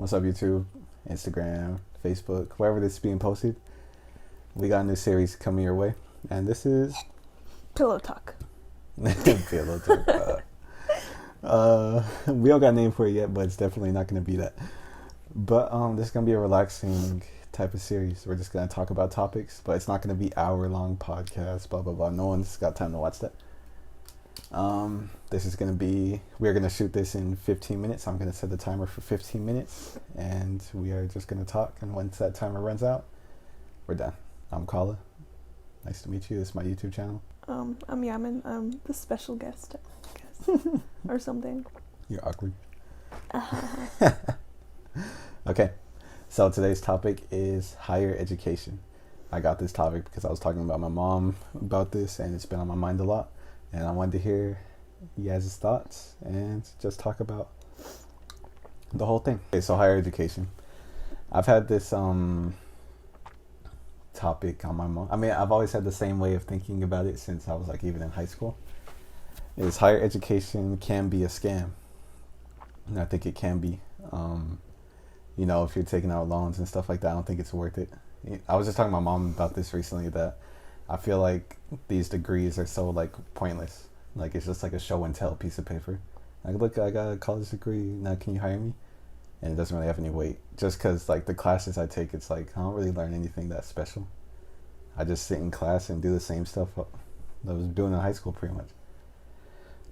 What's up, YouTube, Instagram, Facebook, wherever this is being posted? We got a new series coming your way, and this is Pillow Talk. Pillow Talk. We don't got a name for it yet, but it's definitely not going to be that. But this is going to be a relaxing type of series. We're just going to talk about topics, but it's not going to be hour-long podcast, blah, blah, blah. No one's got time to watch that. This is going to be, we're going to shoot this in 15 minutes. I'm going to set the timer for 15 minutes, and we are just going to talk, and once that timer runs out, we're done. I'm Kawa. Nice to meet you. This is my YouTube channel. I'm Yamin. I'm the special guest, I guess. Or something. You're awkward. Okay, so today's topic is higher education. I got this topic because I was talking about my mom about this, and it's been on my mind a lot, and I wanted to hear you guys' thoughts and just talk about the whole thing. Okay, so higher education. I've had this topic on my mind. I mean, I've always had the same way of thinking about it since I was like even in high school. Is higher education can be a scam, and I think it can be. You know, if you're taking out loans and stuff like that, I don't think it's worth it. I was just talking to my mom about this recently, that I feel like these degrees are so like pointless. Like it's just like a show and tell piece of paper. Like, look, I got a college degree, now can you hire me? And it doesn't really have any weight. Just because like the classes I take, it's like I don't really learn anything that special. I just sit in class and do the same stuff that I was doing in high school, pretty much.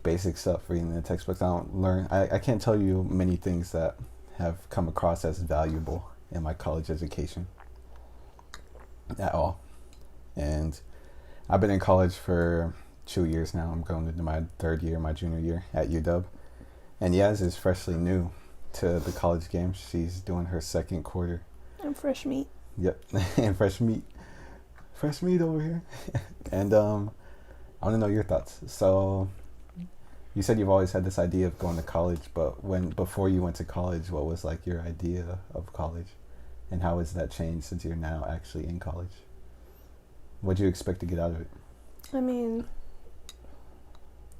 Basic stuff, reading the textbooks. I don't learn. I can't tell you many things that have come across as valuable in my college education at all. And I've been in college for 2 years now. I'm going into my third year, my junior year at UW. And Yaz is freshly new to the college game. She's doing her second quarter. I'm fresh meat. Yep, and fresh meat over here. And I want to know your thoughts. So you said you've always had this idea of going to college, but before you went to college, what was like your idea of college, and how has that changed since you're now actually in college? What do you expect to get out of it? I mean,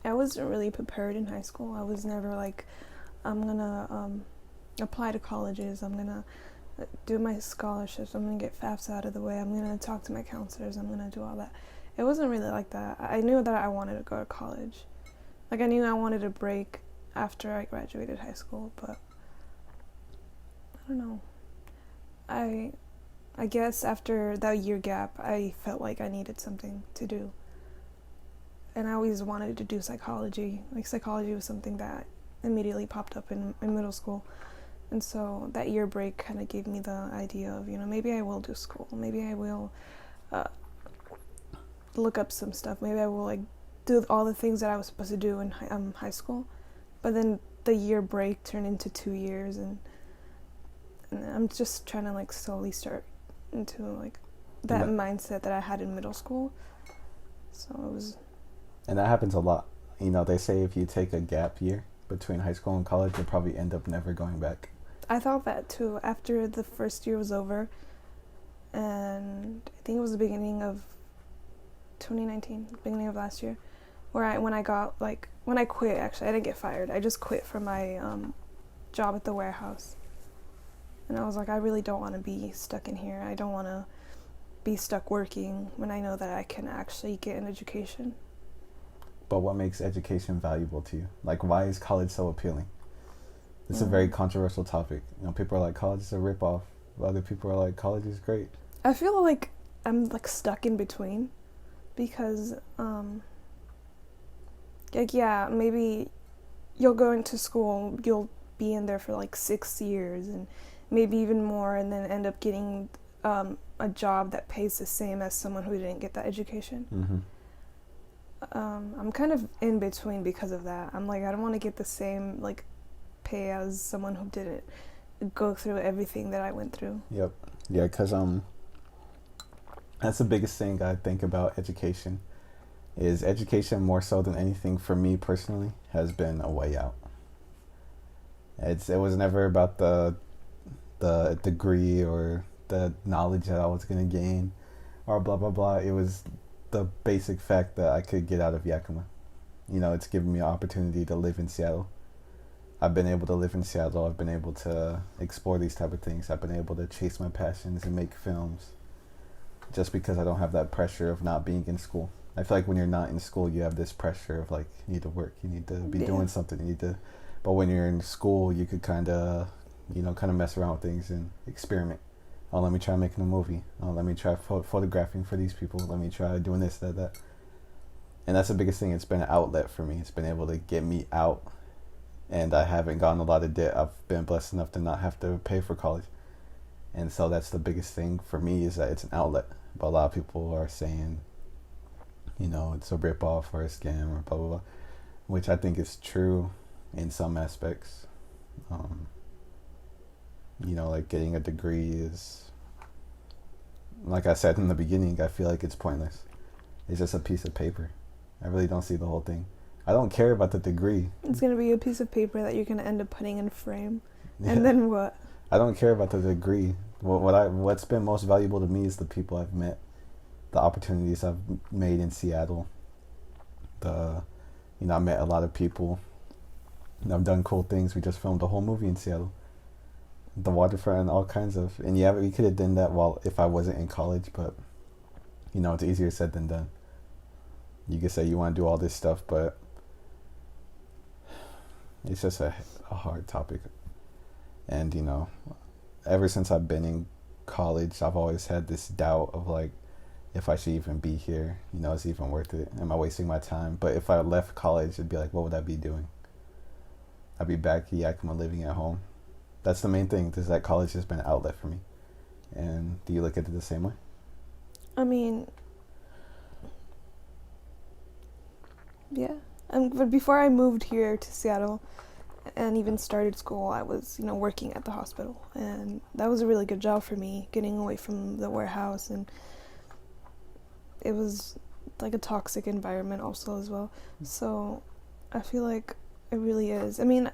I wasn't really prepared in high school. I was never like, I'm gonna apply to colleges, I'm gonna do my scholarships, I'm gonna get FAFSA out of the way, I'm gonna talk to my counselors, I'm gonna do all that. It wasn't really like that. I knew that I wanted to go to college. Like, I knew I wanted a break after I graduated high school, but I don't know. I guess after that year gap, I felt like I needed something to do. And I always wanted to do psychology. Like, psychology was something that immediately popped up in middle school. And so that year break kind of gave me the idea of, maybe I will do school. Maybe I will look up some stuff. Maybe I will, like, do all the things that I was supposed to do in high school. But then the year break turned into 2 years, and I'm just trying to like slowly start into like that mindset that I had in middle school. So it was. And that happens a lot. They say if you take a gap year between high school and college, you'll probably end up never going back. I thought that too after the first year was over, and I think it was the beginning of 2019, beginning of last year. When I quit, actually, I didn't get fired. I just quit from my job at the warehouse. And I was like, I really don't want to be stuck in here. I don't want to be stuck working when I know that I can actually get an education. But what makes education valuable to you? Like, why is college so appealing? It's a very controversial topic. People are like, college is a ripoff. Other people are like, college is great. I feel like I'm like stuck in between because maybe you'll go into school, you'll be in there for like 6 years and maybe even more, and then end up getting a job that pays the same as someone who didn't get that education. Mm-hmm. I'm kind of in between because of that. I'm like, I don't want to get the same like pay as someone who didn't go through everything that I went through. Yep. Yeah, because that's the biggest thing I think about education. Is education more so than anything for me personally has been a way out. It was never about the degree or the knowledge that I was going to gain or blah blah blah. It was the basic fact that I could get out of Yakima. It's given me an opportunity to live in Seattle. I've been able to live in Seattle. I've been able to explore these type of things. I've been able to chase my passions and make films just because I don't have that pressure of not being in school. I feel like when you're not in school, you have this pressure of like, you need to work, you need to be doing something, you need to. But when you're in school, you could kind of, kind of mess around with things and experiment. Oh, let me try making a movie. Oh, let me try photographing for these people. Let me try doing this, that. And that's the biggest thing. It's been an outlet for me. It's been able to get me out. And I haven't gotten a lot of debt. I've been blessed enough to not have to pay for college. And so that's the biggest thing for me, is that it's an outlet. But a lot of people are saying, it's a ripoff or a scam or blah, blah, blah. Which I think is true in some aspects. Like getting a degree is, like I said in the beginning, I feel like it's pointless. It's just a piece of paper. I really don't see the whole thing. I don't care about the degree. It's going to be a piece of paper that you're going to end up putting in a frame. Yeah. And then what? I don't care about the degree. What's been most valuable to me is the people I've met, the opportunities I've made in Seattle. I met a lot of people. I've done cool things. We just filmed a whole movie in Seattle. The waterfront and all kinds of. And yeah, we could have done that if I wasn't in college, but, it's easier said than done. You could say you want to do all this stuff, but it's just a hard topic. And, ever since I've been in college, I've always had this doubt of like, if I should even be here, is it even worth it? Am I wasting my time? But if I left college, it'd be like, what would I be doing? I'd be back in Yakima living at home. That's the main thing, is that college has been an outlet for me. And do you look at it the same way? I mean, yeah. But before I moved here to Seattle and even started school, I was, working at the hospital. And that was a really good job for me, getting away from the warehouse. And it was like a toxic environment also as well. So I feel like it really is. I mean,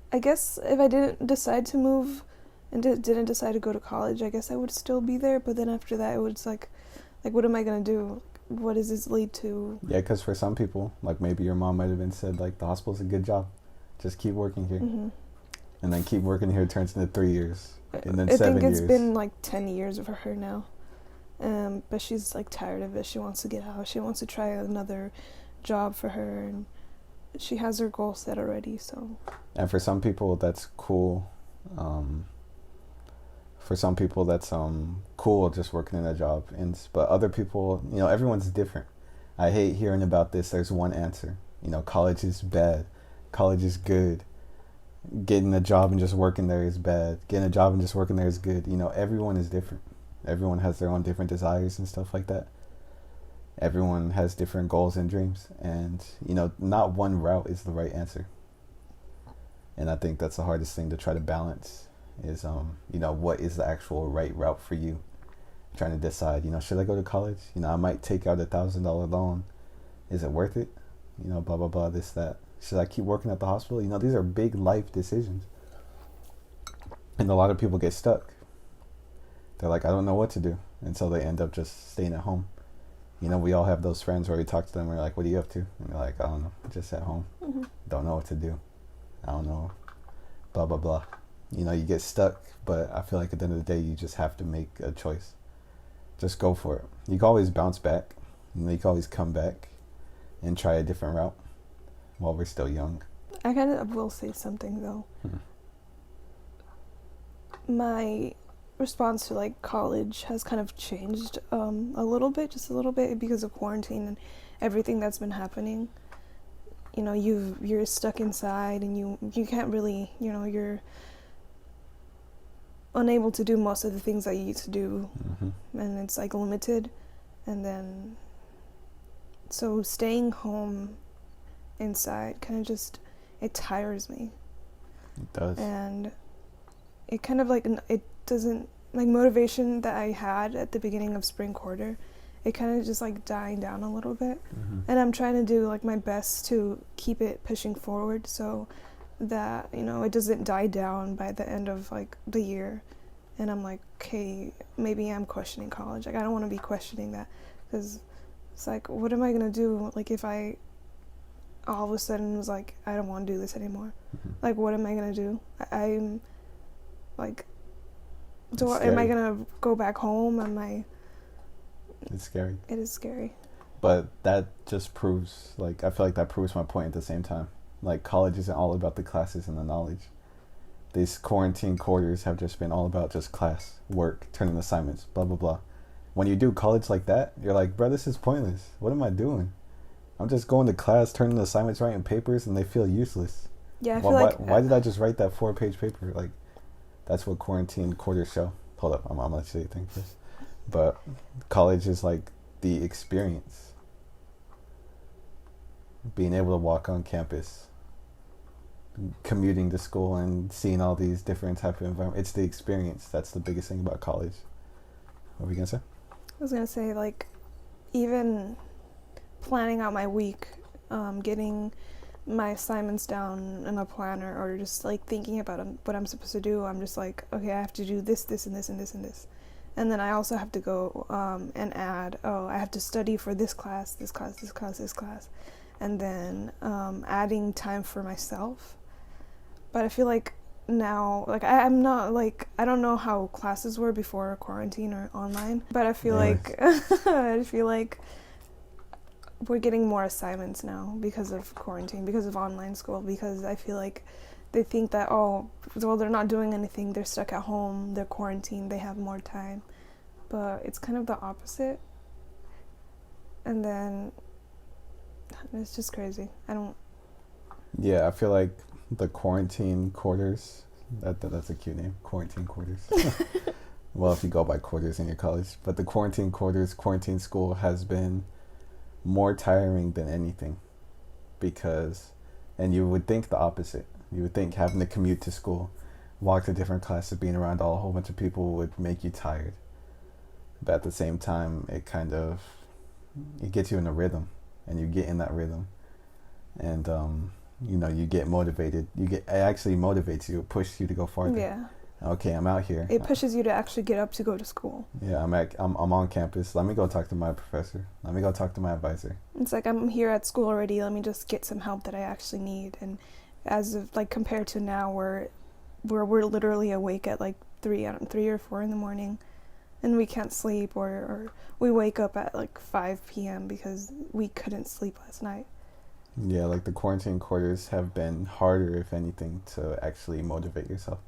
I guess if I didn't decide to move and didn't decide to go to college, I guess I would still be there. But then after that, it was like what am I going to do? What does this lead to? Yeah, because for some people, like maybe your mom might have been said, like, the hospital's a good job. Just keep working here. Mm-hmm. And then keep working here turns into 3 years. And then 7 years. I think it's been like 10 years for her now. But she's like tired of it. She wants to get out. She wants to try another job for her. And she has her goal set already, so. And for some people, that's cool. For some people, that's cool, just working in a job. But other people, everyone's different. I hate hearing about this. There's one answer. College is bad. College is good. Getting a job and just working there is bad. Getting a job and just working there is good. Everyone is different. Everyone has their own different desires and stuff like that. Everyone has different goals and dreams. And, not one route is the right answer. And I think that's the hardest thing to try to balance is, what is the actual right route for you? Trying to decide, should I go to college? I might take out $1,000 loan. Is it worth it? Blah, blah, blah, this, that. Should I keep working at the hospital? These are big life decisions. And a lot of people get stuck. They're like, I don't know what to do. And so they end up just staying at home. We all have those friends where we talk to them and we're like, what are you up to? And they're like, I don't know, just at home. Mm-hmm. Don't know what to do. I don't know. Blah, blah, blah. You get stuck, but I feel like at the end of the day, you just have to make a choice. Just go for it. You can always bounce back. You can always come back and try a different route while we're still young. I kind of will say something, though. My response to, like, college has kind of changed just a little bit, because of quarantine and everything that's been happening. You're stuck inside and you can't really, you're unable to do most of the things that you used to do. Mm-hmm. And it's like limited. And then so staying home inside kind of just, it tires me. It does. And it kind of like, it doesn't, like, motivation that I had at the beginning of spring quarter, it kind of just like dying down a little bit. Mm-hmm. And I'm trying to do like my best to keep it pushing forward so that, it doesn't die down by the end of like the year. And I'm like, okay, maybe I'm questioning college. Like, I don't want to be questioning that, because it's like, what am I going to do? Like, if I all of a sudden was like, I don't want to do this anymore. Mm-hmm. Like, what am I gonna do? I'm like, am I gonna go back home? It's scary. It is scary. But that just proves, like, I feel like that proves my point at the same time. Like, college isn't all about the classes and the knowledge. These quarantine quarters have just been all about just class, work, turning assignments, blah, blah, blah. When you do college like that, you're like, bro, this is pointless. What am I doing? I'm just going to class, turning assignments, writing papers, and they feel useless. Yeah, I feel like... Why did I just write that 4-page paper? Like, that's what quarantine quarters show. Hold up, I'm going to let you say your thing first. But college is like the experience. Being able to walk on campus, commuting to school and seeing all these different type of environments. It's the experience. That's the biggest thing about college. What were you going to say? I was going to say, like, even planning out my week, getting my assignments down in a planner, or just, like, thinking about what I'm supposed to do. I'm just like, okay, I have to do this, this, and this, and this, and this. And then I also have to go and add, I have to study for this class, this class, this class, this class. And then adding time for myself. But I feel like now, like, I'm not, like, I don't know how classes were before quarantine or online, but I feel like I feel like we're getting more assignments now because of quarantine, because of online school, because I feel like they think that, well, they're not doing anything, they're stuck at home, they're quarantined, they have more time. But it's kind of the opposite. And then it's just crazy. Yeah, I feel like the quarantine quarters, that's a cute name, quarantine quarters. Well, if you go by quarters in your college. But the quarantine quarters, quarantine school has been more tiring than anything. Because, and you would think the opposite. You would think having to commute to school, walk to different classes, being around a whole bunch of people would make you tired. But at the same time, it gets you in a rhythm. And you get in that rhythm. And, you get motivated. It actually motivates you, pushes you to go farther. Yeah. Okay, I'm out here. It pushes you to actually get up to go to school. Yeah, I'm on campus. Let me go talk to my professor. Let me go talk to my advisor. It's like, I'm here at school already. Let me just get some help that I actually need. And as of, like, compared to now, where we're literally awake at like 3 or 4 in the morning, and we can't sleep, or we wake up at like 5 p.m. because we couldn't sleep last night. Yeah, like the quarantine quarters have been harder, if anything, to actually motivate yourself.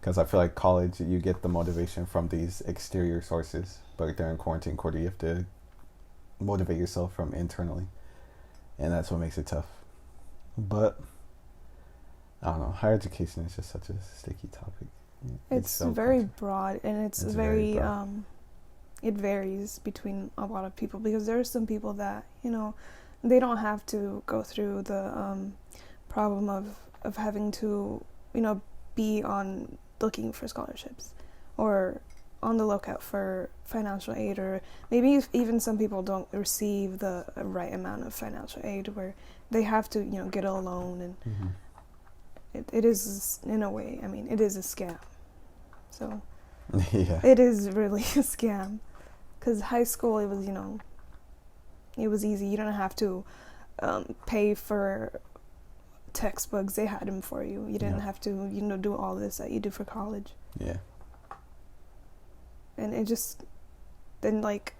Because I feel like college, you get the motivation from these exterior sources, but during quarantine quarter, you have to motivate yourself from internally, and that's what makes it tough. But I don't know, higher education is just such a sticky topic. It's so very broad, and it's very it varies between a lot of people, because there are some people that, they don't have to go through the problem of having to, be on looking for scholarships or on the lookout for financial aid, or maybe even some people don't receive the right amount of financial aid where they have to, get a loan, and it is, in a way, it is a scam. So yeah, it is really a scam, because high school, it was, it was easy. You don't have to pay for textbooks. They had them for you. You didn't have to, do all this that you do for college. Yeah. And it just, then, like,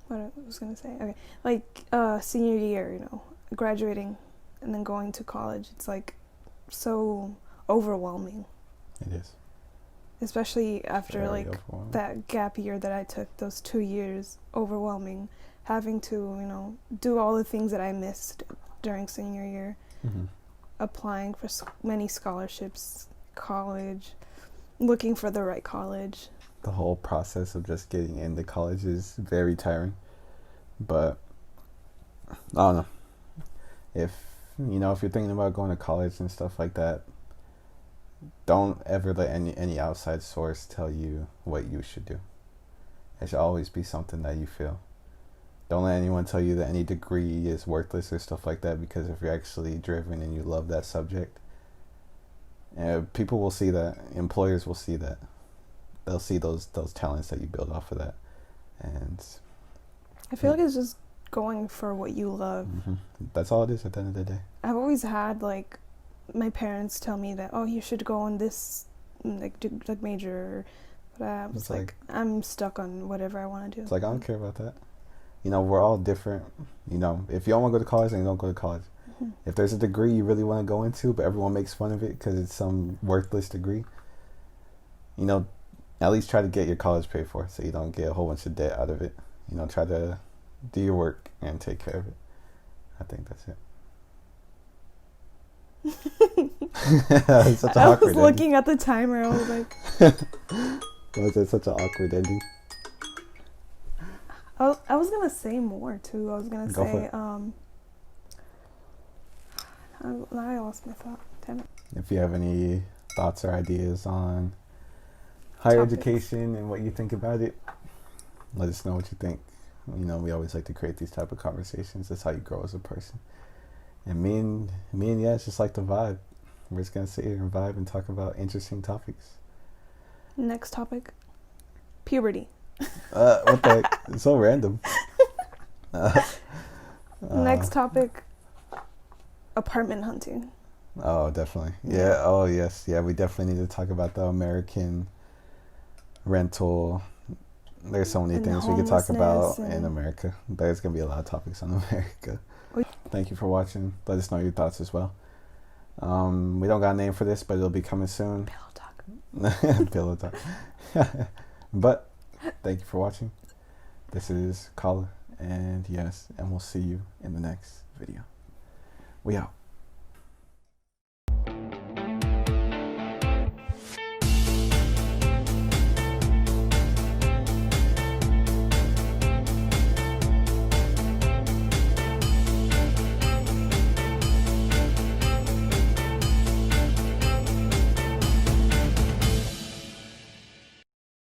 what I was going to say. Okay. Like, senior year, graduating and then going to college. It's, like, so overwhelming. It is. Especially after, Very like, that gap year that I took, those 2 years, overwhelming. Having to, do all the things that I missed during senior year. Applying for many scholarships, college, looking for the right college. The whole process of just getting into college is very tiring. But I don't know. If you're thinking about going to college and stuff like that, don't ever let any outside source tell you what you should do. It should always be something that you feel. Don't let anyone tell you that any degree is worthless or stuff like that, because if you're actually driven and you love that subject, people will see that. Employers will see that. They'll see those talents that you build off of that. And I feel like it's just going for what you love. That's all it is at the end of the day. I've always had like my parents tell me that, oh, you should go on this like major, but I was like, I'm stuck on whatever I want to do. It's like, I don't care about that. You know, we're all different. You know, if you don't want to go to college, then you don't go to college. If there's a degree you really want to go into, but everyone makes fun of it because it's some worthless degree, you know, at least try to get your college paid for so you don't get a whole bunch of debt out of it. You know, try to do your work and take care of it. I think that's it. It's such an I awkward was looking at the timer. I was like, was it such an awkward ending? I was gonna say more too. I was gonna Go for say, it. now I lost my thought. Damn it. If you have any thoughts or ideas on higher Topics. education and what you think about it, let us know what you think. You know, we always like to create these type of conversations. That's how you grow as a person. And me and it's just like the vibe. We're just gonna sit here and vibe and talk about interesting topics. Next topic, puberty. What the heck? It's so random. Next topic, apartment hunting. Oh, definitely. Yeah. Oh, yes. Yeah, we definitely need to talk about the American rental. There's so many And things we could talk about homelessness in America. There's going to be a lot of topics on America. Thank you for watching. Let us know your thoughts as well. We don't got a name for this, but it'll be coming soon. Pillow talk. Pillow talk. But thank you for watching. This is Kawa, and we'll see you in the next video. We out.